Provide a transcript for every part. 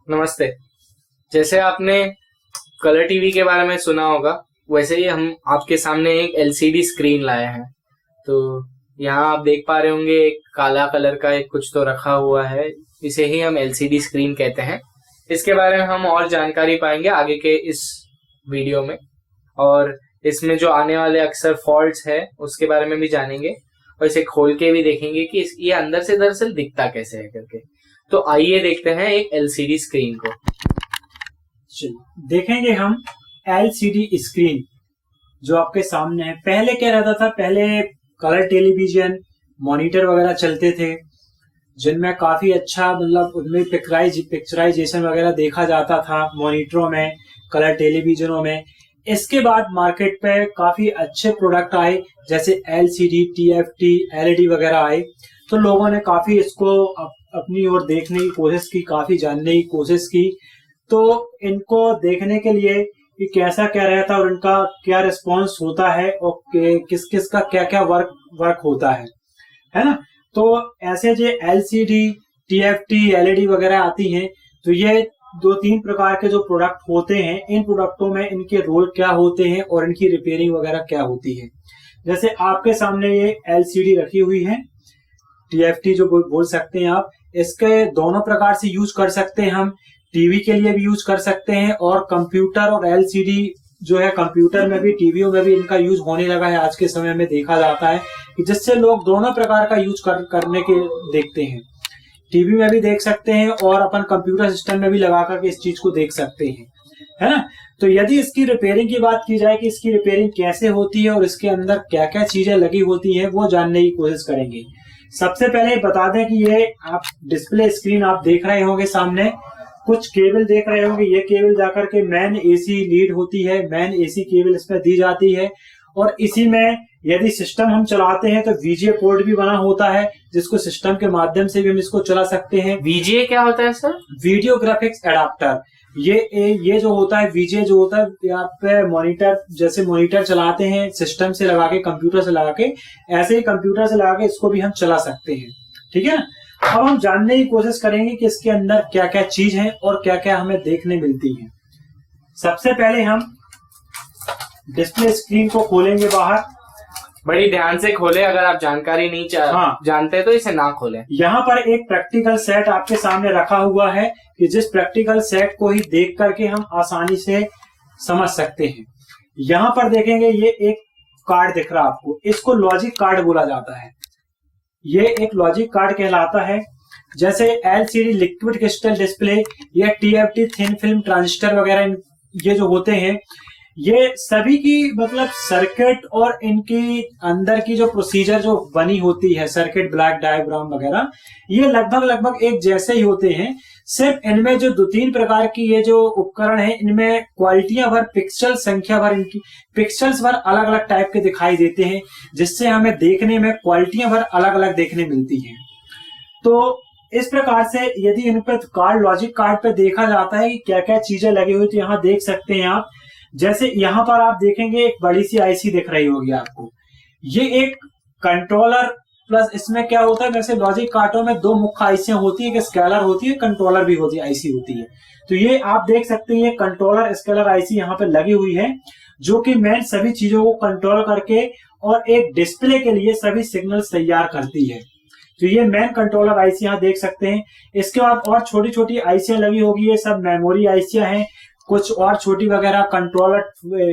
नमस्ते। जैसे आपने कलर टीवी के बारे में सुना होगा, वैसे ही हम आपके सामने एक एलसीडी स्क्रीन लाए हैं। तो यहाँ आप देख पा रहे होंगे, एक काला कलर का एक कुछ तो रखा हुआ है। इसे ही हम एलसीडी स्क्रीन कहते हैं। इसके बारे में हम और जानकारी पाएंगे आगे के इस वीडियो में, और इसमें जो आने वाले अक्सर फॉल्ट्स है उसके बारे में भी जानेंगे, और इसे खोल के भी देखेंगे कि ये अंदर से दरअसल दिखता कैसे है करके। तो आइए देखते हैं एक एलसीडी स्क्रीन को। चलिए देखेंगे हम एलसीडी स्क्रीन जो आपके सामने है। पहले क्या रहता था, पहले कलर टेलीविजन मॉनिटर वगैरह चलते थे जिनमें काफी अच्छा मतलब उनमें पिक्चराइजेशन वगैरह देखा जाता था मॉनिटरों में, कलर टेलीविजनों में। इसके बाद मार्केट पे काफी अच्छे प्रोडक्ट आए जैसे एलसीडी, टीएफटी, एलईडी वगैरह आए। तो लोगों ने काफी इसको अपनी ओर देखने की कोशिश की, काफी जानने की कोशिश की। तो इनको देखने के लिए कि कैसा क्या रहता है और इनका क्या रिस्पॉन्स होता है और किस किस का क्या क्या वर्क होता है ना। तो ऐसे जो एलसीडी, टीएफटी, एलईडी वगैरह आती हैं, तो ये दो तीन प्रकार के जो प्रोडक्ट होते हैं, इन प्रोडक्टों में इनके रोल क्या होते हैं और इनकी रिपेयरिंग वगैरह क्या होती है। जैसे आपके सामने ये एलसीडी रखी हुई है, टीएफटी जो बोल सकते हैं आप। इसके दोनों प्रकार से यूज कर सकते हैं हम, टीवी के लिए भी यूज कर सकते हैं और कंप्यूटर और एलसीडी जो है, कंप्यूटर में भी टीवीओ में भी इनका यूज होने लगा है आज के समय में। देखा जाता है कि जिससे लोग दोनों प्रकार का यूज करने के देखते हैं। टीवी में भी देख सकते हैं और अपन कंप्यूटर सिस्टम में भी लगा करके इस चीज को देख सकते हैं, है ना। तो यदि इसकी रिपेयरिंग की बात की जाए कि इसकी रिपेयरिंग कैसे होती है और इसके अंदर क्या क्या चीजें लगी होती है, वो जानने की कोशिश करेंगे। सबसे पहले बता दें कि ये आप डिस्प्ले स्क्रीन आप देख रहे होंगे, सामने कुछ केबल देख रहे होंगे। ये केबल जाकर के मेन एसी लीड होती है, मेन एसी केबल इसमें दी जाती है। और इसी में यदि सिस्टम हम चलाते हैं तो वीजीए पोर्ट भी बना होता है, जिसको सिस्टम के माध्यम से भी हम इसको चला सकते हैं। वीजीए क्या होता है सर? Video graphics adapter. ये जो होता है वीजीए जो होता है, यहाँ पे मॉनिटर, जैसे मॉनिटर चलाते हैं सिस्टम से लगा के, कंप्यूटर से लगा के, ऐसे ही कंप्यूटर से लगा के इसको भी हम चला सकते हैं। ठीक है। अब हम जानने की कोशिश करेंगे कि इसके अंदर क्या क्या चीज है और क्या क्या हमें देखने मिलती है। सबसे पहले हम डिस्प्ले स्क्रीन को खोलेंगे बाहर। बड़ी ध्यान से खोले, अगर आप जानकारी नहीं जानते तो इसे ना खोले। यहाँ पर एक प्रैक्टिकल सेट आपके सामने रखा हुआ है कि जिस प्रैक्टिकल सेट को ही देख करके हम आसानी से समझ सकते हैं। यहाँ पर देखेंगे ये एक कार्ड दिख रहा है आपको, इसको लॉजिक कार्ड बोला जाता है। ये एक लॉजिक कार्ड कहलाता है। जैसे एलसीडी लिक्विड क्रिस्टल डिस्प्ले या टीएफटी थिन फिल्म ट्रांजिस्टर वगैरह, ये जो होते हैं, ये सभी की मतलब सर्किट और इनकी अंदर की जो प्रोसीजर जो बनी होती है, सर्किट ब्लॉक डायग्राम वगैरह, ये लगभग एक जैसे ही होते हैं। सिर्फ इनमें जो दो तीन प्रकार की ये जो उपकरण है, इनमें क्वालिटियां भर, पिक्सल संख्या भर, इनकी पिक्सल्स भर अलग अलग टाइप के दिखाई देते हैं, जिससे हमें देखने में क्वालिटियां भर अलग अलग देखने मिलती हैं। तो इस प्रकार से यदि इन पे कार्ड, लॉजिक कार्ड पे देखा जाता है कि क्या क्या चीजें लगी हुई, तो यहाँ देख सकते हैं आप। जैसे यहाँ पर आप देखेंगे एक बड़ी सी आईसी दिख रही होगी आपको। ये एक कंट्रोलर प्लस, इसमें क्या होता है, वैसे लॉजिक कार्डों में दो मुख्य आईसियां होती है, एक स्केलर होती है, कंट्रोलर भी होती है, आईसी होती है। तो ये आप देख सकते हैं, कंट्रोलर स्केलर आईसी यहाँ पे लगी हुई है, जो कि मेन सभी चीजों को कंट्रोल करके और एक डिस्प्ले के लिए सभी सिग्नल तैयार करती है। तो ये मेन कंट्रोलर आईसी यहाँ देख सकते हैं। इसके बाद और छोटी छोटी आईसियां लगी होगी, ये सब मेमोरी आईसियां हैं। कुछ और छोटी वगैरह कंट्रोलर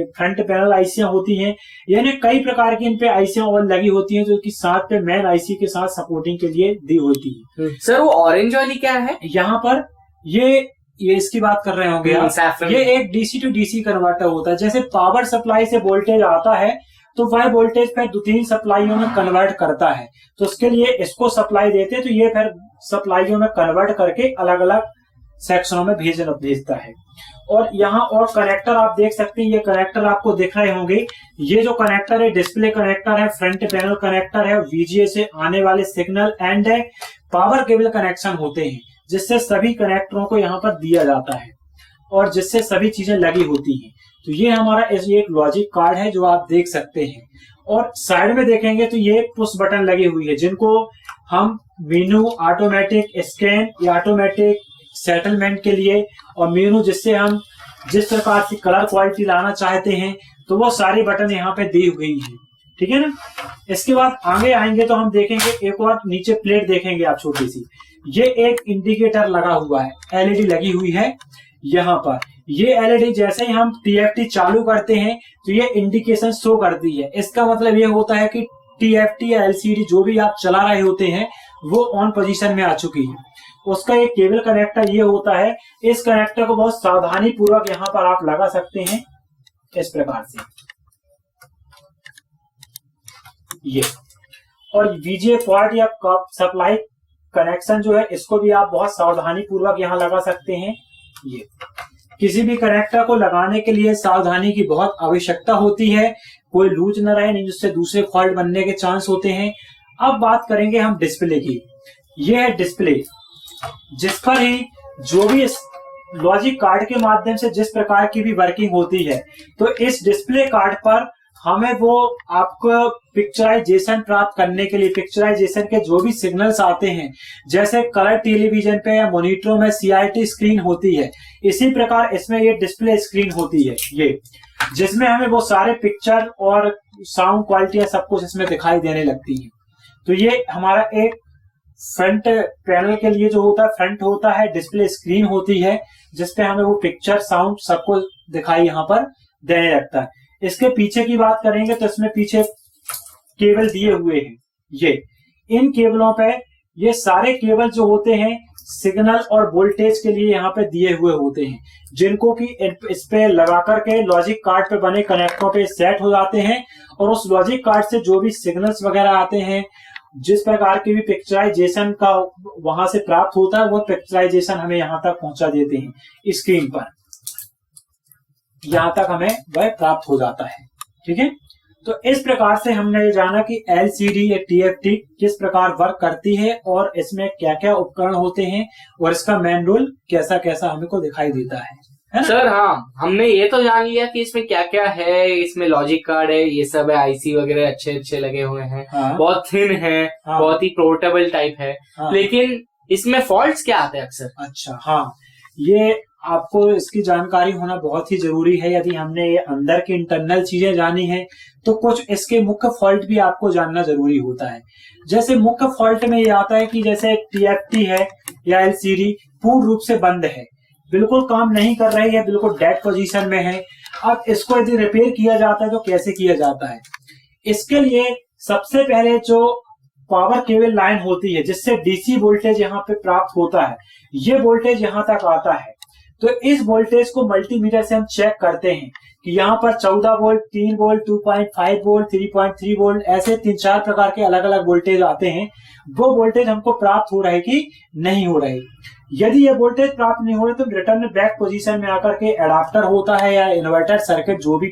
फ्रंट पैनल आईसियां होती हैं। यानी कई प्रकार की इन पे आईसियां और लगी होती हैं, जो कि साथ पे मेन आईसी के साथ सपोर्टिंग के लिए दी होती है। सर वो ऑरेंज वाली क्या है? यहाँ पर ये इसकी बात कर रहे होंगे आप। ये एक डीसी टू डीसी कन्वर्टर होता है। जैसे पावर सप्लाई से वोल्टेज आता है तो वह वोल्टेज फिर दो तीन सप्लाईयों में कन्वर्ट करता है, तो उसके लिए इसको सप्लाई देते हैं, तो ये फिर सप्लाईयों में कन्वर्ट करके अलग अलग सेक्शनों में भेजता है। और यहाँ और कनेक्टर आप देख सकते हैं, ये कनेक्टर आपको दिख रहे होंगे। ये जो कनेक्टर है डिस्प्ले कनेक्टर है, फ्रंट पैनल कनेक्टर है, वीजीए से आने वाले सिग्नल एंड है, पावर केबल कनेक्शन होते हैं, जिससे सभी कनेक्टरों को यहाँ पर दिया जाता है और जिससे सभी चीजें लगी होती हैं। तो ये हमारा ये एक लॉजिक कार्ड है जो आप देख सकते हैं। और साइड में देखेंगे तो ये पुश बटन लगी हुई है, जिनको हम मेनू, ऑटोमेटिक स्कैन या ऑटोमेटिक सेटलमेंट के लिए और मेनू, जिससे हम जिस प्रकार की कलर क्वालिटी लाना चाहते हैं, तो वो सारी बटन यहाँ पे दी हुई है। ठीक है ना। इसके बाद आगे आएंगे तो हम देखेंगे एक और नीचे प्लेट देखेंगे आप छोटी सी, ये एक इंडिकेटर लगा हुआ है, एलईडी लगी हुई है यहाँ पर। ये एलईडी जैसे ही हम टीएफटी चालू करते हैं तो ये इंडिकेशन शो करती है। इसका मतलब ये होता है कि टीएफटी या एलसीडी जो भी आप चला रहे होते हैं वो ऑन पोजीशन में आ चुकी है। उसका एक केबल कनेक्टर ये होता है, इस कनेक्टर को बहुत सावधानी पूर्वक यहाँ पर आप लगा सकते हैं इस प्रकार से ये। और वीजीए पोर्ट या सप्लाई कनेक्शन जो है इसको भी आप बहुत सावधानी पूर्वक यहाँ लगा सकते हैं। ये किसी भी कनेक्टर को लगाने के लिए सावधानी की बहुत आवश्यकता होती है, कोई लूज न रहे, नहीं जिससे दूसरे फॉल्ट बनने के चांस होते हैं। अब बात करेंगे हम डिस्प्ले की। यह है डिस्प्ले, जिस पर ही जो भी लॉजिक कार्ड के माध्यम से जिस प्रकार की भी वर्किंग होती है, तो इस डिस्प्ले कार्ड पर हमें वो आपको पिक्चराइजेशन प्राप्त करने के लिए, पिक्चराइजेशन के जो भी सिग्नल्स आते हैं, जैसे कलर टेलीविजन पे या मॉनिटरों में सीआरटी स्क्रीन होती है, इसी प्रकार इसमें ये डिस्प्ले स्क्रीन होती है ये, जिसमें हमें वो सारे पिक्चर और साउंड क्वालिटी सब कुछ इसमें दिखाई देने लगती है। तो ये हमारा एक फ्रंट पैनल के लिए जो होता है, फ्रंट होता है, डिस्प्ले स्क्रीन होती है, जिसपे हमें वो पिक्चर साउंड सबको दिखाई यहाँ पर देने लगता है। इसके पीछे की बात करेंगे तो इसमें पीछे केबल दिए हुए हैं ये। इन केबलों पे ये सारे केबल जो होते हैं सिग्नल और वोल्टेज के लिए यहाँ पे दिए हुए होते हैं, जिनको कि इस पे लगा करके लॉजिक कार्ड पे बने कनेक्टरों पे सेट हो जाते हैं, और उस लॉजिक कार्ड से जो भी सिग्नल्स वगैरह आते हैं, जिस प्रकार की भी पिक्चराइजेशन का वहां से प्राप्त होता है, वो पिक्चराइजेशन हमें यहाँ तक पहुंचा देते हैं स्क्रीन पर, यहाँ तक हमें वह प्राप्त हो जाता है। ठीक है। तो इस प्रकार से हमने ये जाना कि एलसीडी या टीएफटी किस प्रकार वर्क करती है और इसमें क्या क्या उपकरण होते हैं और इसका मेन रोल कैसा कैसा हमको दिखाई देता है सर। हाँ, हमने ये तो जान लिया कि इसमें क्या क्या है, इसमें लॉजिक कार्ड है, ये सब है, आईसी वगैरह अच्छे अच्छे लगे हुए हैं। हाँ। बहुत थिन है। हाँ। बहुत ही पोर्टेबल टाइप है। हाँ। लेकिन इसमें फॉल्ट्स क्या आते हैं अक्सर? अच्छा, हाँ, ये आपको इसकी जानकारी होना बहुत ही जरूरी है। यदि हमने ये अंदर की इंटरनल चीजें जानी है तो कुछ इसके मुख्य फॉल्ट भी आपको जानना जरूरी होता है। जैसे मुख्य फॉल्ट में ये आता है कि जैसे टीएफटी है या एलसीडी पूर्ण रूप से बंद है, बिल्कुल काम नहीं कर रही है, बिल्कुल डेड पोजीशन में है। अब इसको यदि रिपेयर किया जाता है तो कैसे किया जाता है? इसके लिए सबसे पहले जो पावर केबल लाइन होती है, जिससे डीसी वोल्टेज यहाँ पे प्राप्त होता है, ये वोल्टेज यहाँ तक आता है। तो इस वोल्टेज को मल्टीमीटर से हम चेक करते हैं कि यहाँ पर 14 वोल्ट, 3 वोल्ट, 2.5 वोल्ट, 3.3 वोल्ट, ऐसे 3-4 प्रकार के अलग अलग वोल्टेज आते हैं। वो वोल्टेज हमको प्राप्त हो रहे कि नहीं हो रहे। यदि ये वोल्टेज प्राप्त नहीं हो रहे तो रिटर्न बैक पोजीशन में आकर के एडाप्टर होता है या इन्वर्टर सर्किट जो भी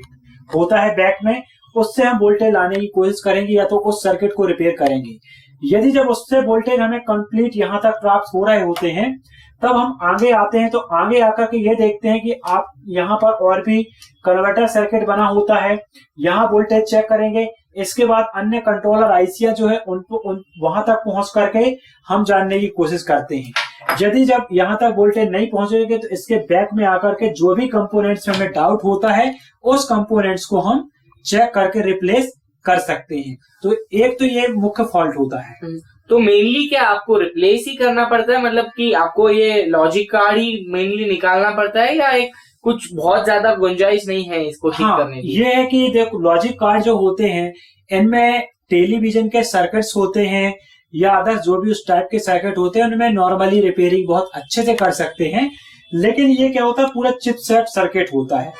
होता है बैक में, उससे हम वोल्टेज लाने की कोशिश करेंगे या तो उस सर्किट को रिपेयर करेंगे। यदि जब उससे वोल्टेज हमें कंप्लीट यहाँ तक प्राप्त हो रहे होते हैं, तब हम आगे आते हैं। तो आगे आकर के ये देखते हैं कि आप यहाँ पर और भी कन्वर्टर सर्किट बना होता है, यहाँ वोल्टेज चेक करेंगे। इसके बाद अन्य कंट्रोलर आईसिया जो है उनको वहां तक पहुंच करके हम जानने की कोशिश करते हैं। यदि जब यहाँ तक वोल्टेज नहीं पहुंचेंगे तो इसके बैक में आकर के जो भी कंपोनेंट्स में हमें डाउट होता है, उस कंपोनेंट्स को हम चेक करके रिप्लेस कर सकते हैं। तो एक तो ये मुख्य फॉल्ट होता है। तो मेनली क्या आपको रिप्लेस ही करना पड़ता है, मतलब कि आपको ये लॉजिक कार्ड ही मेनली निकालना पड़ता है, या एक कुछ बहुत ज्यादा गुंजाइश नहीं है इसको ठीक करने की? ये है कि देखो, लॉजिक कार्ड जो होते हैं इनमें टेलीविजन के सर्किट्स होते हैं या अदर जो भी उस टाइप के सर्किट होते हैं, उनमें नॉर्मली रिपेयरिंग बहुत अच्छे से कर सकते हैं। लेकिन ये क्या होता है, पूरा चिपसेट सर्किट होता है।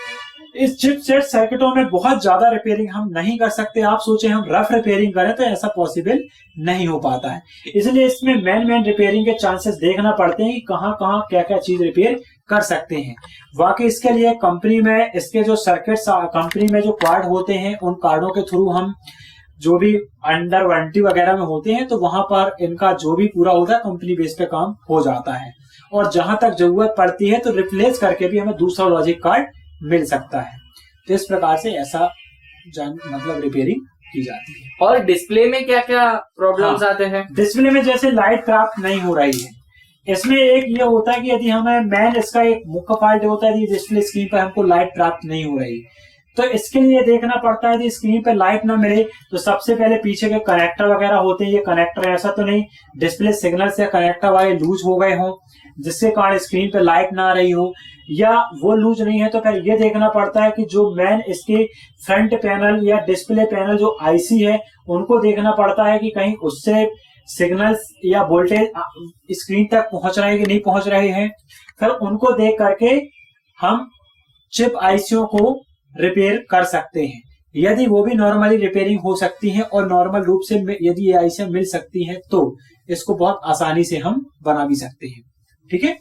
इस चिपसेट सर्किटों में बहुत ज्यादा रिपेयरिंग हम नहीं कर सकते। आप सोचे हम रफ रिपेयरिंग करें तो ऐसा पॉसिबल नहीं हो पाता है। इसलिए इसमें मेन रिपेयरिंग के चांसेस देखना पड़ते हैं कि कहाँ कहाँ क्या क्या चीज रिपेयर कर सकते हैं। वाकई इसके लिए कंपनी में इसके जो सर्किट्स कंपनी में जो कार्ड होते हैं, उन कार्डों के थ्रू हम जो भी अंडर वारंटी वगैरह में होते हैं, तो वहां पर इनका जो भी पूरा होता है कंपनी बेस पे काम हो जाता है। और जहां तक जरूरत पड़ती है तो रिप्लेस करके भी हमें दूसरा लॉजिक कार्ड मिल सकता है। तो इस प्रकार से ऐसा मतलब रिपेयरिंग की जाती है। और डिस्प्ले में क्या क्या प्रॉब्लम्स आते हैं? डिस्प्ले में जैसे लाइट प्राप्त नहीं हो रही है इसमें एक ये होता है कि यदि हमें मेन इसका एक मुख्य फॉल्ट होता है, यदि डिस्प्ले स्क्रीन पर हमको लाइट प्राप्त नहीं हो रही, तो इसके लिए देखना पड़ता है कि स्क्रीन पे लाइट ना मिले तो सबसे पहले पीछे के कनेक्टर वगैरह होते हैं, ये कनेक्टर ऐसा तो नहीं डिस्प्ले सिग्नल से कनेक्टर वाले लूज हो गए हों जिसके कारण स्क्रीन पे लाइट ना आ रही हो, या वो लूज नहीं है तो फिर ये देखना पड़ता है कि जो मेन इसके फ्रंट पैनल या डिस्प्ले पैनल जो आईसी है उनको देखना पड़ता है कि कहीं उससे सिग्नल्स या वोल्टेज स्क्रीन तक पहुंच रहे हैं कि नहीं पहुंच रहे हैं। फिर उनको देख करके हम चिप आईसीओ को रिपेयर कर सकते हैं। यदि वो भी नॉर्मली रिपेयरिंग हो सकती है और नॉर्मल रूप से यदि ये आईसीएम मिल सकती है तो इसको बहुत आसानी से हम बना भी सकते हैं। ठीक है,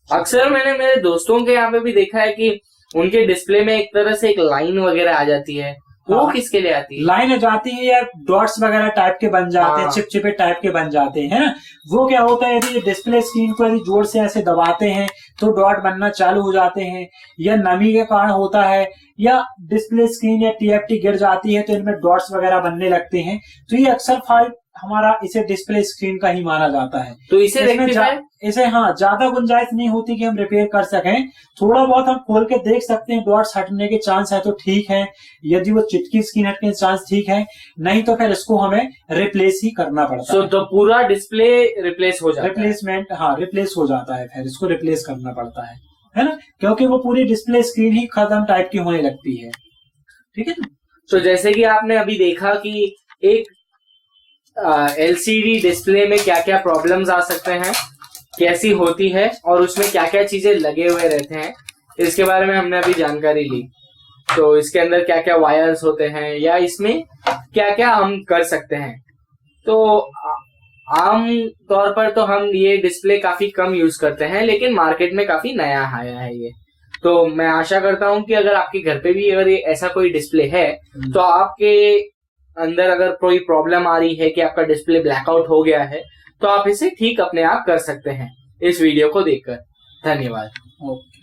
अक्सर मैंने मेरे दोस्तों के यहाँ पे भी देखा है कि उनके डिस्प्ले में एक तरह से एक लाइन वगैरह आ जाती है, वो किसके लिए आती है? लाइन जाती है या डॉट्स वगैरह टाइप के बन जाते हैं, चिपचिपे टाइप के बन जाते हैं ना। वो क्या होता है, यदि डिस्प्ले स्क्रीन को यदि जोर से ऐसे दबाते हैं तो डॉट बनना चालू हो जाते हैं, या नमी के कारण होता है, या डिस्प्ले स्क्रीन या टीएफटी गिर जाती है तो इनमें डॉट्स वगैरह बनने लगते हैं। तो ये अक्सर फॉल्ट हमारा इसे डिस्प्ले स्क्रीन का ही माना जाता है। तो इसे इसे ज्यादा गुंजाइश नहीं होती कि हम रिपेयर कर सकें। थोड़ा बहुत हम खोल के देख सकते हैं, डॉट्स हटने के चांस है तो ठीक है, यदि वो चिटकी स्क्रीन हटने के चांस ठीक है, नहीं तो फिर इसको हमें रिप्लेस ही करना पड़ता है। तो पूरा डिस्प्ले रिप्लेस हो जाता है, रिप्लेस हो जाता है, फिर इसको रिप्लेस करना पड़ता है ना, क्योंकि वो पूरी डिस्प्ले स्क्रीन ही खत्म टाइप की होने लगती है। ठीक है ना। तो जैसे कि आपने अभी देखा कि एक एलसीडी डिस्प्ले में क्या क्या प्रॉब्लम्स आ सकते हैं, कैसी होती है और उसमें क्या क्या चीजें लगे हुए रहते हैं, इसके बारे में हमने अभी जानकारी ली। तो इसके अंदर क्या क्या वायर्स होते हैं या इसमें क्या क्या हम कर सकते हैं। तो आम तौर पर तो हम ये डिस्प्ले काफी कम यूज करते हैं, लेकिन मार्केट में काफी नया आया है ये। तो मैं आशा करता हूँ कि अगर आपके घर पे भी अगर ये ऐसा कोई डिस्प्ले है तो आपके अंदर अगर कोई प्रॉब्लम आ रही है कि आपका डिस्प्ले ब्लैकआउट हो गया है तो आप इसे ठीक अपने आप कर सकते हैं इस वीडियो को देखकर। धन्यवाद। ओके।